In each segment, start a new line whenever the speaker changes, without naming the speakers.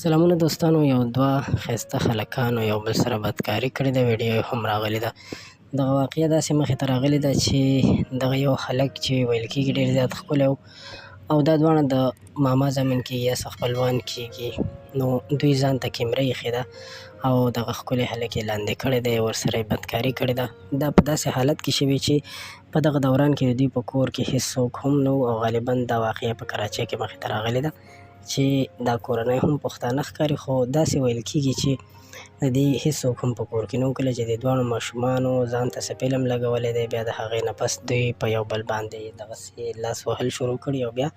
سلامونه دوستانو، یو دوه ښایسته هلکانو یو بل سره بدکاري کړې ده. ویډیو یې هم راغلې ده. دغه واقعه داسې مخې ته راغلې ده چې دغه یو هلک چې ویل کېږي ډېر زیات ښکلی او دا دواړه د ماما زامن کېږي یا څه خپلوان کېږي. نو دوی ځان ته کیمره ایښې ده او دغه ښکلی هلک یې لاندې کړی دی، ورسره یې بدکاري کړې ده. دا په داسې حالت کې شوې چې په دغه دوران کې د دوی په کور کې هېڅوک هم نه و او غالبا دا واقعه په کراچۍ کې مخې ته راغلې ده چې دا کورنۍ هم پښتانه ښکاري، خو داسې ویل کېږي چې د دې هېڅوک هم په کور کې نه و. کله چې د دواړو ماشومانو ځان ته څه فلم لګولی دی، بیا د هغې نه پس دوی په یو بل باندې دغسې لاس وهل شروع کړي او بیا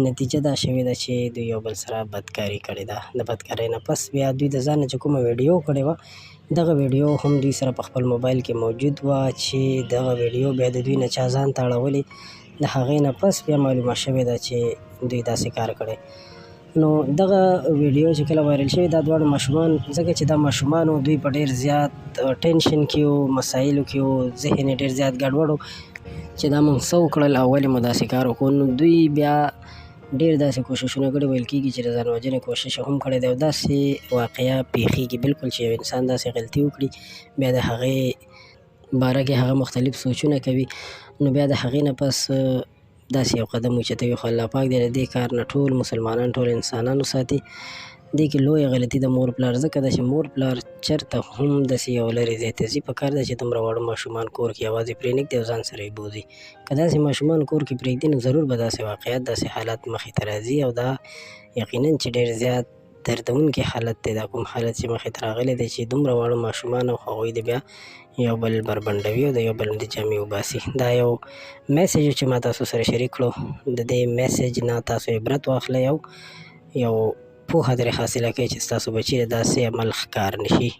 نتیجه دا شوې ده چې دوی یو بل سره بدکاري کړې ده. د بدکارۍ نه پس بیا دوی د ځان نه چې کومه ویډیو کړې وه، دغه ویډیو هم دوی سره په خپل موبایل کې موجود وه چې دغه ویډیو بیا د دوی نه چا ځان ته اړولې. د هغې نه پس بیا معلومه شوې ده چې دوی داسې کار کړی. نو دغه ویډیو چې کله وایرل شوې، دا دواړه ماشومان، ځکه چې دا ماشومان دوی په ډېر زیات ټینشن کې وو، مسایلو کې وو، ذهن یې ډېر زیات ګډوډ و چې دا موږ څه وکړل او ولې مو داسې کار وکړو. نو دوی بیا ډېر داسې کوششونه کړي، ویل کېږي چې د ځان وژنې کوشش هم کړی دی او داسې واقعه پیښیږي بالکل چې یو انسان داسې غلطي وکړي، بیا د هغې باره کې هغه مختلف سوچونه کوي. نو بیا د هغې نه پس داسې یو قدم اوچتوي. خو الله پاک دې د دې کار نه ټول مسلمانان، ټول انسانان وساتي. دې کې لویه غلطي د مور پلار ځکه ده چې مور پلار چېرته هم داسې یو لرې ځای ته ځي، پکار ده چې دومره واړه ماشومان کور کې یوازې پرېنږدي او ځان سره یې بوځي. که داسې ماشومان کور کې پرېږدي نو ضرور به داسې واقعیت، داسې حالات مخې ته راځي او دا یقینا چې ډېر زیات دردونکی حالت دی. دا کوم حالت چې مخې ته راغلی دی چې دومره واړه ماشومان او هغوی د بیا یو بل بربنډوي او د یو بل د جامې وباسي. دا یو میسج چې ما تاسو سره شریک کړو. د دې میسج نه تاسو عبرت واخلئ او یو پوهه ترې حاصله کړئ چې ستاسو بچي د داسې عمل ښکار نه شي.